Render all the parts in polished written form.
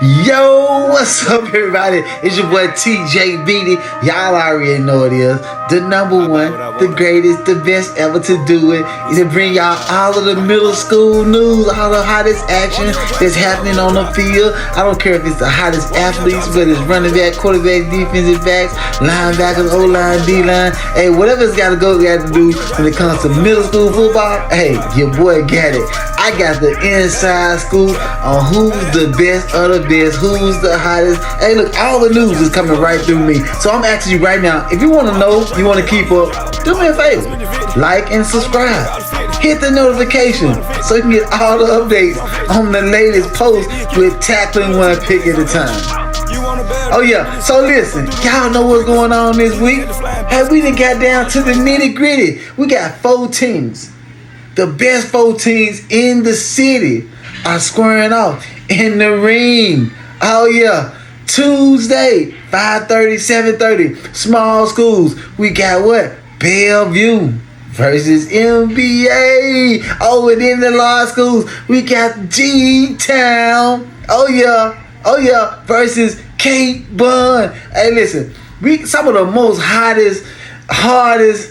Yo, what's up, everybody? It's your boy TJ Beatty. Y'all already know it is. The number one, the greatest, the best ever to do it is to bring y'all all of the middle school news, all the hottest action that's happening on the field. I don't care if it's the hottest athletes, whether it's running back, quarterback, defensive backs, linebackers, O-line, D-line. Hey, whatever it's got to do when it comes to middle school football, hey, your boy got it. I got the inside scoop on who's the best of the best, who's the hottest. Hey, look, all the news is coming right through me. So I'm asking you right now, if you want to know, you want to keep up, do me a favor. Like and subscribe. Hit the notification so you can get all the updates on the latest post with tackling one pick at a time. Oh yeah, so listen, y'all know what's going on this week? Hey, we done got down to the nitty gritty. We got 4 teams. The best 4 teams in the city are squaring off in the ring. Oh yeah, Tuesday, 5:30, 7:30, small schools. We got what? Bellevue versus MBA. Oh, and in the large schools, we got G-Town. Oh yeah, versus Cape Bun. Hey, listen, some of the most hottest, hardest,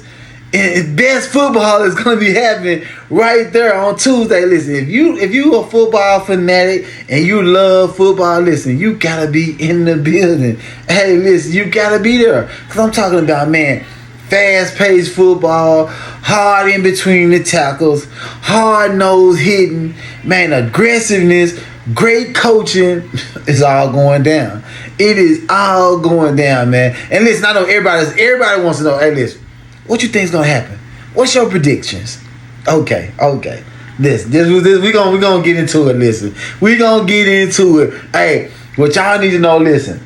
and best football is gonna be happening right there on Tuesday. Listen, if you a football fanatic and you love football, listen, you gotta be in the building. Hey, listen, you gotta be there. Cause I'm talking about, man, fast-paced football, hard in between the tackles, hard-nosed hitting, man, aggressiveness, great coaching. It's all going down. It is all going down, man. And listen, I know everybody wants to know, hey, listen, what you think is gonna happen? What's your predictions? Okay. This we gonna get into it. Listen, we gonna get into it. Hey, what y'all need to know. Listen,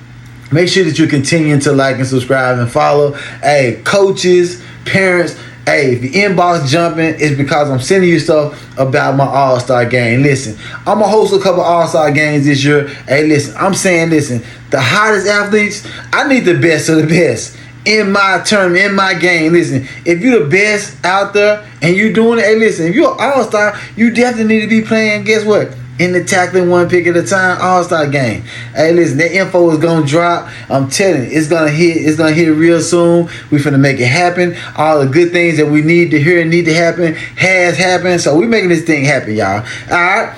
make sure that you continue to like and subscribe and follow. Hey, coaches, parents. Hey, if your inbox jumping, it's because I'm sending you stuff about my All-Star game. Listen, I'm gonna host a couple All-Star games this year. Hey, listen, I'm saying, listen, the hottest athletes, I need the best of the best. In my term, in my game, listen, if you're the best out there and you doing it, hey, listen, if you're an all-star, you definitely need to be playing, guess what? In the tackling one pick at a time all-star game. Hey, listen, that info is gonna drop. I'm telling you, it's gonna hit real soon. We finna make it happen. All the good things that we need to hear and need to happen has happened. So we making this thing happen, y'all. All right.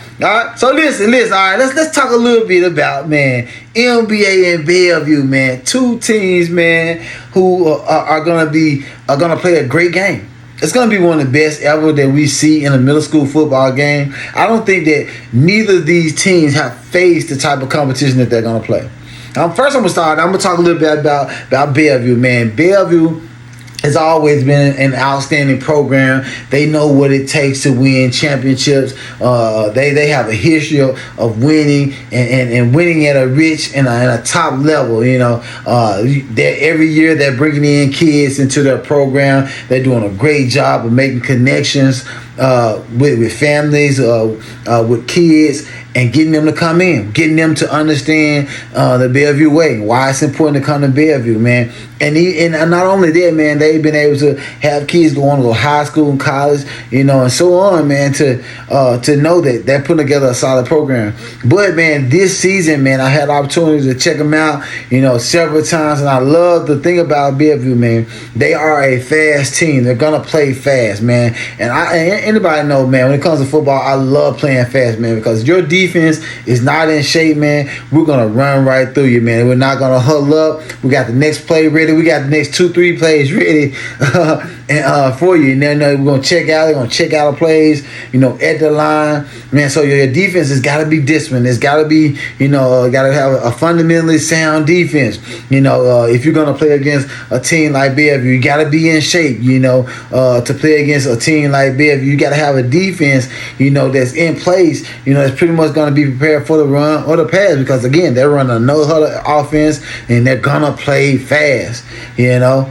So listen. All right. Let's talk a little bit about, man, MBA and Bellevue, man. 2 teams, man, who are gonna play a great game. It's going to be one of the best ever that we see in a middle school football game. I don't think that neither of these teams have faced the type of competition that they're going to play. First, I'm going to talk a little bit about Bellevue, man. Bellevue has always been an outstanding program. They know what it takes to win championships. They have a history of winning and winning at a rich and a top level. You know, every year they're bringing in kids into their program. They're doing a great job of making connections with families, with kids, and getting them to come in, getting them to understand the Bellevue way, why it's important to come to Bellevue, man. And not only that, man, they've been able to have kids go on to high school and college, you know, and so on, man, to know that they're putting together a solid program. But, man, this season, man, I had opportunities to check them out, you know, several times, and I love the thing about Bellevue, man. They are a fast team. They're gonna play fast, man. And anybody know, man, when it comes to football, I love playing fast, man, because your defense is not in shape, man. We're gonna run right through you, man. We're not gonna huddle up. We got the next play ready. We got the next 2-3 plays ready for you. And then we're gonna check out. They're gonna check out the plays, you know, at the line, man. So your defense has got to be disciplined. It's got to be, you know, got to have a fundamentally sound defense. You know, if you're gonna play against a team like Bellevue, you got to be in shape. You know, to play against a team like Bellevue, you got to have a defense, you know, that's in place. You know, that's pretty much gonna be prepared for the run or the pass, because again, they're running a no huddle offense and they're gonna play fast. You know.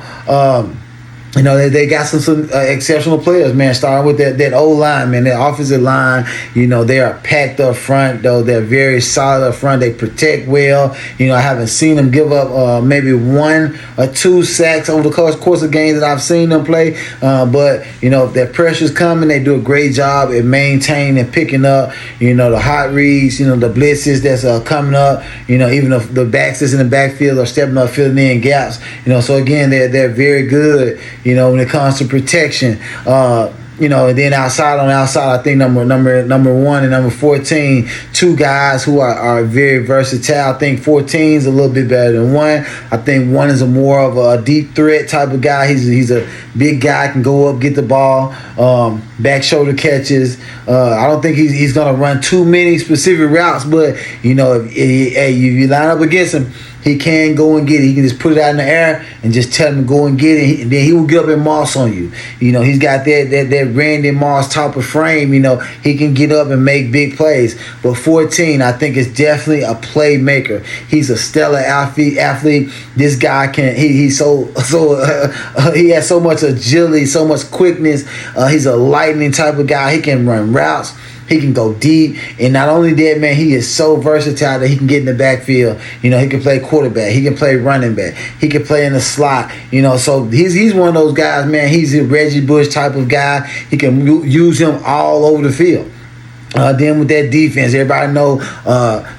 You know, they got some exceptional players, man, starting with that O-line, man, that offensive line. You know, they are packed up front, though. They're very solid up front. They protect well. You know, I haven't seen them give up maybe 1 or 2 sacks over the course of games that I've seen them play. But, you know, if that pressure's coming, they do a great job at maintaining and picking up, you know, the hot reads, you know, the blitzes that's coming up. You know, even the backs that's in the backfield are stepping up, filling in gaps. You know, so, again, they're very good, you know, when it comes to protection. You know, and then outside, I think number 1 and number 14, 2 guys who are very versatile. I think 14 is a little bit better than 1. I think 1 is a more of a deep threat type of guy. He's a big guy, can go up, get the ball, back shoulder catches. I don't think he's going to run too many specific routes, but, you know, if you line up against him, he can go and get it. He can just put it out in the air and just tell him to go and get it. And then he will get up and Moss on you. You know, he's got that Randy Moss type of frame. You know, he can get up and make big plays. But 14, I think, is definitely a playmaker. He's a stellar athlete. This guy he has so much agility, so much quickness. He's a lightning type of guy. He can run routes. He can go deep, and not only that, man, he is so versatile that he can get in the backfield. You know, he can play quarterback, he can play running back, he can play in the slot. You know, so he's one of those guys, man. He's a Reggie Bush type of guy. He can use him all over the field. Then with that defense, everybody know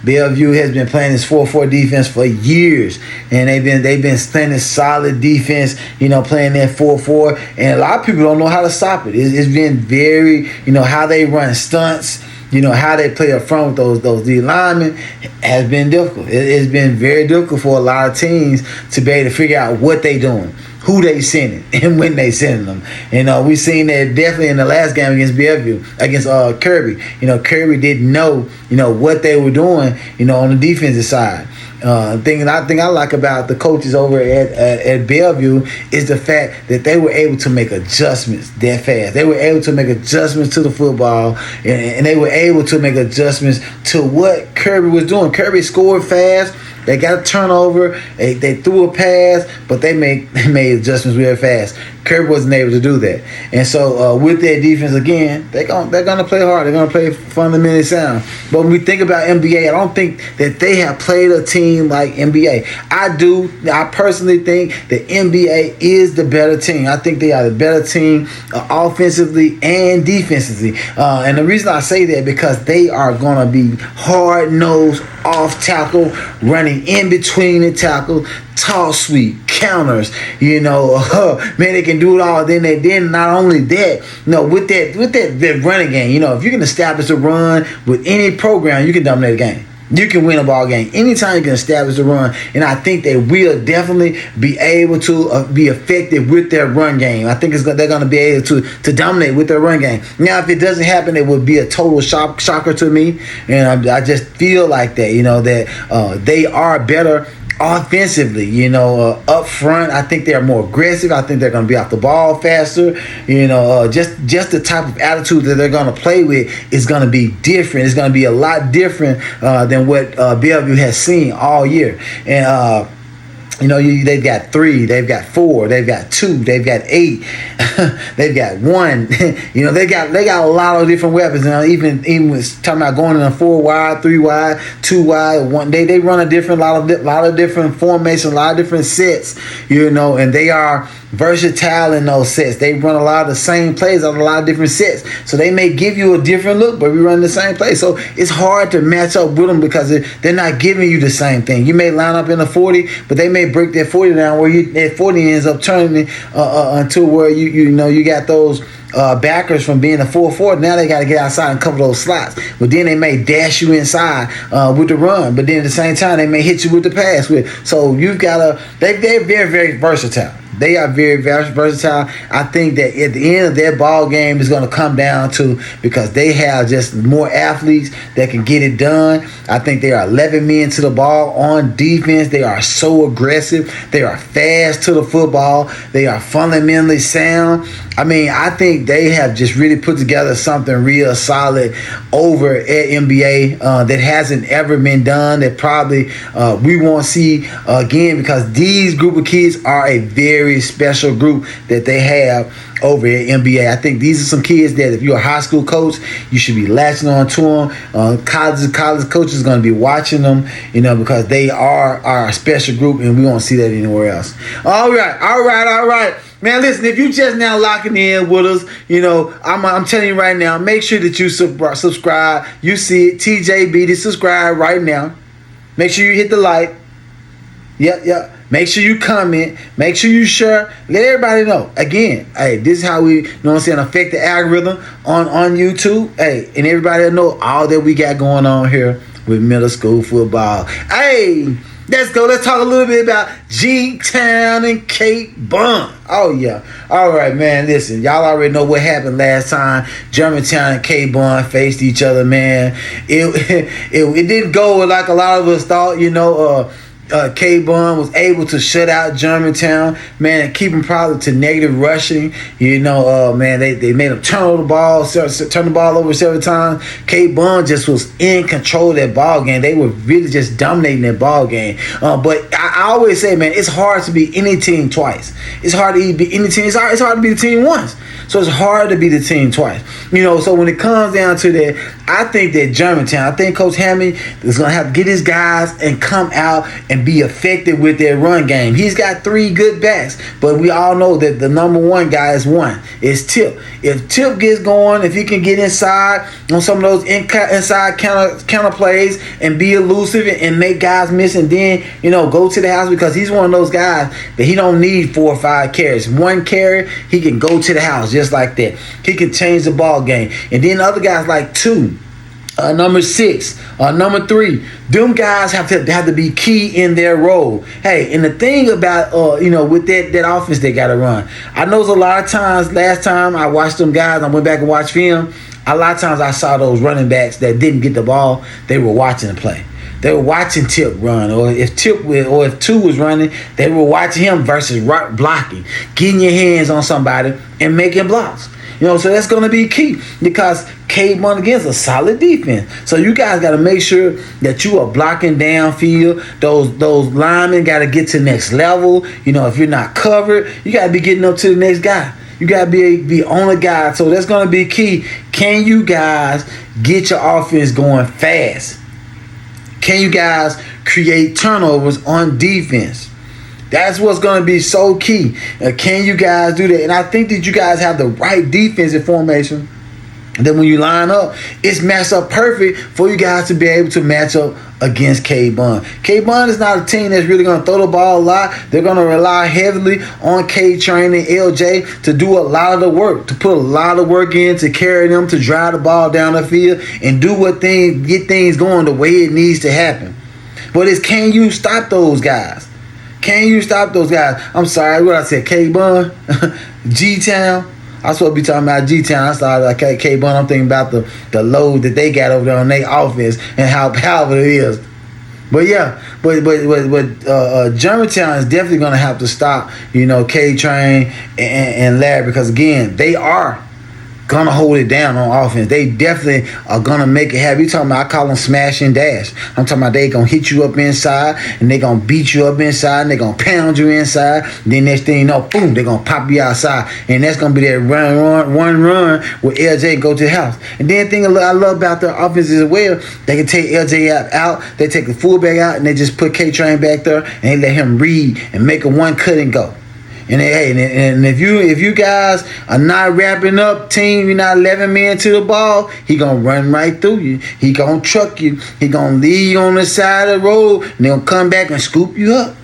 Bellevue has been playing this 4-4 defense for years, and they've been playing this solid defense. You know, playing that 4-4, and a lot of people don't know how to stop it. It's been very, you know, how they run stunts. You know, how they play up front with those D linemen has been difficult. It's been very difficult for a lot of teams to be able to figure out what they doing, who they sending, and when they sending them. And we seen that definitely in the last game against Bellevue, against Kirby. You know, Kirby didn't know, you know, what they were doing, you know, on the defensive side. Thing I like about the coaches over at Bellevue is the fact that they were able to make adjustments that fast. They were able to make adjustments to the football, and they were able to make adjustments to what Kirby was doing. Kirby scored fast. They got a turnover. They threw a pass, but they made adjustments real fast. Kirby wasn't able to do that, and so with their defense again, they're gonna play hard. They're gonna play fundamentally sound. But when we think about NBA, I don't think that they have played a team like NBA. I personally think that NBA is the better team. I think they are the better team offensively and defensively. And the reason I say that because they are gonna be hard nosed, off tackle, running in between the tackle, toss sweep, counters, you know, man, they can do it all. Then not only that, you know, with that running game, you know, if you can establish a run with any program, you can dominate a game. You can win a ball game anytime you can establish a run, and I think they will definitely be able to be effective with their run game. I think they're going to be able to dominate with their run game. Now, if it doesn't happen, it would be a total shocker to me, and I just feel like that, you know, that they are better offensively, you know, up front. I think they're more aggressive. I think they're going to be off the ball faster. You know, just the type of attitude that they're going to play with is going to be different. It's going to be a lot different than what Bellevue has seen all year. And you know, they've got 3, they've got 4, they've got 2, they've got 8, they've got 1. You know, they got a lot of different weapons. And even with talking about going in a 4 wide, 3 wide, 2 wide, 1. They run a lot of different formations, a lot of different sets. You know, and they are versatile in those sets. They run a lot of the same plays on a lot of different sets. So they may give you a different look, but we run the same play. So it's hard to match up with them because they're not giving you the same thing. You may line up in a 40, but they may break that 40 down where that 40 ends up turning until where you know you got those backers from being a 4-4. Now they got to get outside and cover those slots. But then they may dash you inside with the run. But then at the same time, they may hit you with the pass. So you've got to. They're very, very versatile. They are very, very versatile. I think that at the end of their ball game is going to come down to because they have just more athletes that can get it done. I think they are 11 men to the ball on defense. They are so aggressive. They are fast to the football. They are fundamentally sound. I mean, I think they have just really put together something real solid over at NBA that hasn't ever been done. That probably we won't see again, because these group of kids are a very special group that they have over at NBA. I think these are some kids that if you're a high school coach, you should be latching on to them. College coaches are going to be watching them, because they are our special group, and we won't see that anywhere else. All right. Man, listen, if you just now locking in with us, I'm telling you right now, make sure that you subscribe. You see it, TJ Beatty, subscribe right now. Make sure you hit the like. Yep. Make sure you comment. Make sure you share. Let everybody know. Again, hey, this is how we, affect the algorithm on YouTube. Hey, and everybody know all that we got going on here with middle school football. Hey, let's go. Let's talk a little bit about G-Town and K-Bun. Oh, yeah. All right, man. Listen, y'all already know what happened last time. Germantown and K-Bun faced each other, man. It didn't go like a lot of us thought, K-Bun was able to shut out Germantown, man, and keep them probably to negative rushing. Man, they made them turn the ball over several times. K-Bun just was in control of that ball game. They were really just dominating that ball game. But I always say, man, it's hard to be any team twice. It's hard to be any team. It's hard to be the team once. So it's hard to be the team twice. So when it comes down to that, I think that Germantown, I think Coach Hammy is going to have to get his guys and come out and be effective with their run game. He's got 3 good backs, but we all know that the number one guy is one. It's Tip. If Tip gets going, if he can get inside on some of those inside counter plays and be elusive and make guys miss, and then, go to the house, because he's one of those guys that he don't need 4 or 5 carries. 1 carry, he can go to the house just like that. He can change the ball game. And then other guys like 2, number 6, number 3, them guys have to be key in their role. Hey, and the thing about with that offense they got to run, I know a lot of times. Last time I watched them guys, I went back and watched film. A lot of times I saw those running backs that didn't get the ball. They were watching the play. They were watching Tip run, or if 2 was running, they were watching him versus blocking, getting your hands on somebody and making blocks. So that's going to be key, because K-Bun against a solid defense. So you guys got to make sure that you are blocking downfield. Those linemen got to get to the next level. If you're not covered, you got to be getting up to the next guy. You got to be on a guy. So that's going to be key. Can you guys get your offense going fast? Can you guys create turnovers on defense? That's what's going to be so key. Can you guys do that? And I think that you guys have the right defensive formation. And then when you line up, it's matched up perfect for you guys to be able to match up against K-Bun. K-Bun is not a team that's really going to throw the ball a lot. They're going to rely heavily on K-Train and LJ to do a lot of the work, to put a lot of work in, to carry them, to drive the ball down the field and get things going the way it needs to happen. But can you stop those guys? Can you stop those guys? I'm sorry, what I said, K-Bun, G-Town. I'm supposed to be talking about G-Town. I started like K-Bun. I'm thinking about the load that they got over there on their offense and how powerful it is. But yeah, but Germantown is definitely going to have to stop, K-Train and Larry, because again, they are gonna hold it down on offense. They definitely are gonna make it happen. You talking about, I call them smash and dash. I'm talking about they gonna hit you up inside, and they gonna beat you up inside, and they gonna pound you inside. Then next thing you know, boom, they gonna pop you outside, and that's gonna be that run where LJ go to the house. And then the thing I love about their offense as well, they can take LJ out, they take the fullback out, and they just put K-Train back there, and they let him read and make a one cut and go. And if you guys are not wrapping up team, you're not 11 men to the ball, he gonna run right through you. He gonna truck you. He gonna leave you on the side of the road, and they'll come back and scoop you up.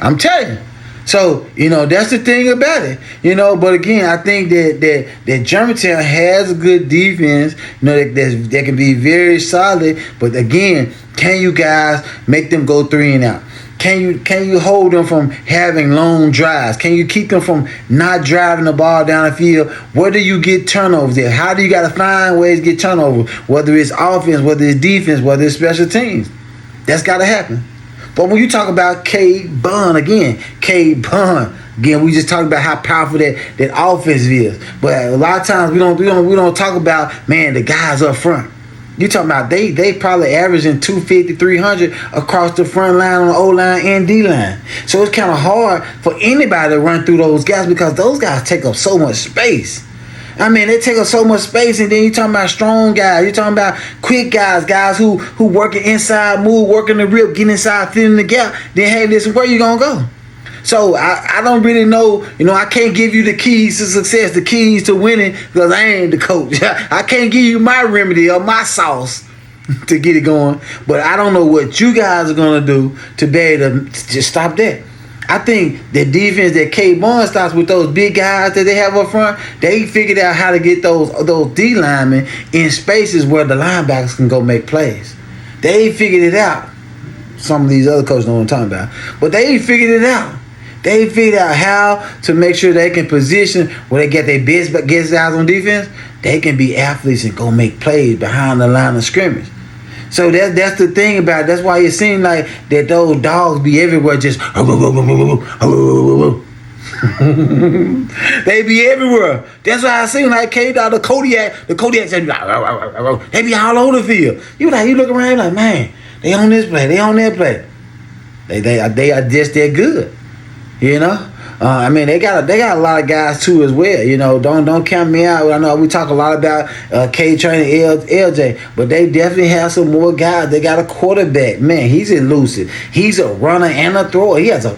I'm telling you. So, that's the thing about it. But again, I think that Germantown has a good defense, that can be very solid. But again, can you guys make them go 3 and out? Can you hold them from having long drives? Can you keep them from not driving the ball down the field? Where do you get turnovers there? How do you got to find ways to get turnovers? Whether it's offense, whether it's defense, whether it's special teams. That's got to happen. But when you talk about K-Bun, again, we just talked about how powerful that offense is. But a lot of times we don't talk about, man, the guys up front. You talking about they probably averaging 250, 300 across the front line, on the O-line and D-line. So it's kind of hard for anybody to run through those guys because those guys take up so much space. I mean, they take up so much space, and then you talking about strong guys. You talking about quick guys who working inside move, working the rip, getting inside, filling the gap. Then, hey, listen, where you gonna go? So I don't really know. I can't give you the keys to success, the keys to winning, because I ain't the coach. I can't give you my remedy or my sauce to get it going. But I don't know what you guys are gonna do to be able to just stop that. I think the defense that K-Bun stops with those big guys that they have up front, they figured out how to get those D linemen in spaces where the linebackers can go make plays. They figured it out. Some of these other coaches know what I'm talking about. But they figured it out. They figured out how to make sure they can position where they get their best guys on defense. They can be athletes and go make plays behind the line of scrimmage. So that's the thing about it. That's why it seems like that those dogs be everywhere just they be everywhere. That's why I seem like K-Dog, the Kodiak said, they be all over the field. You look around, you're like, man, they on this play, they on that play. They are just that good. I mean, they got a lot of guys too as well. Don't count me out. I know we talk a lot about K-Train and LJ, but they definitely have some more guys. They got a quarterback, man. He's elusive. He's a runner and a thrower. He has a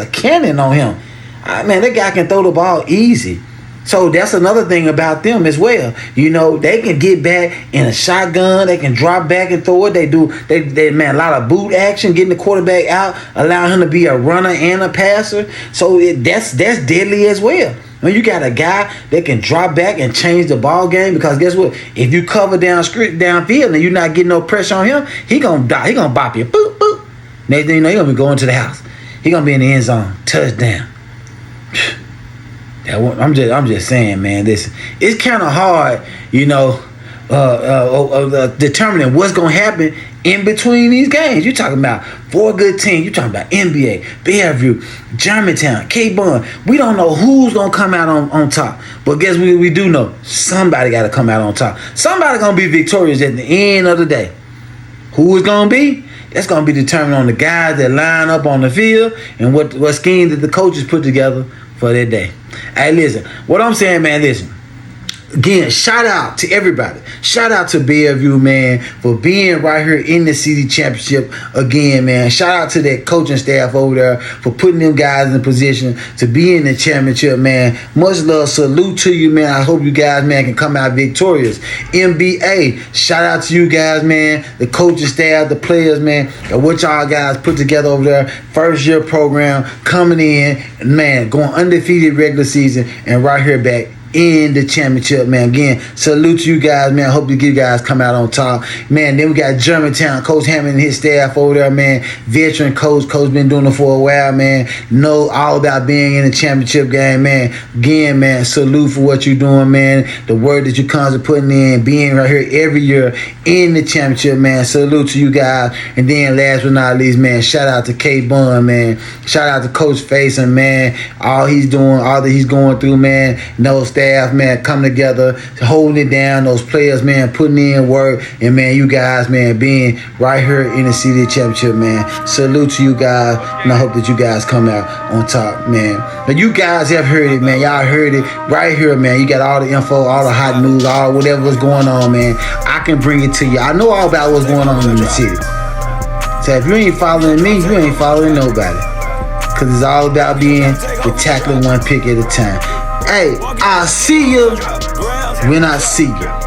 cannon on him. Man, that guy can throw the ball easy. So that's another thing about them as well. They can get back in a shotgun. They can drop back and throw it. They a lot of boot action, getting the quarterback out, allowing him to be a runner and a passer. So that's deadly as well. When you got a guy that can drop back and change the ball game, because guess what? If you cover downfield and you're not getting no pressure on him, he gonna die. He gonna bop you. Boop, boop. Next thing you know, he gonna be going to the house. He gonna be in the end zone. Touchdown. I'm just saying, man. Listen, it's kind of hard, determining what's gonna happen in between these games. You're talking about 4 good teams. You're talking about NBA, Bellevue, Germantown, K-Bun. We don't know who's gonna come out on top, but guess we do know somebody got to come out on top. Somebody gonna be victorious at the end of the day. Who is gonna be? That's gonna be determined on the guys that line up on the field and what scheme that the coaches put together for that day. Hey, listen, what I'm saying, man, listen. Again, shout out to everybody. Shout out to Bellevue, man, for being right here in the city championship again, man. Shout out to that coaching staff over there for putting them guys in position to be in the championship, man. Much love. Salute to you, man. I hope you guys, man, can come out victorious. NBA, shout out to you guys, man. The coaching staff, the players, man, and what y'all guys put together over there. First year program coming in, man, going undefeated regular season and right here back in the championship, man. Again, salute to you guys, man. I hope you guys come out on top, man. Then we got Germantown, Coach Hammond and his staff over there, man. Veteran coach been doing it for a while, man. Know all about being in the championship game, man. Again, man, salute for what you're doing, man. The work that you constantly putting in, being right here every year in the championship, man. Salute to you guys. And then last but not least, man, shout out to K-Bun, man. Shout out to Coach Faison, man. All he's doing, all that he's going through, man. No staff, man, coming together, holding it down. Those players, man, putting in work, and man, you guys, man, being right here in the city championship, man. Salute to you guys, and I hope that you guys come out on top, man. But you guys have heard it, man. Y'all heard it right here, man. You got all the info, all the hot news, all whatever was going on, man. I can bring it to you. I know all about what's going on in the city. So if you ain't following me, you ain't following nobody. Because it's all about being the tackling one pick at a time. Hey, I'll see you when I see you.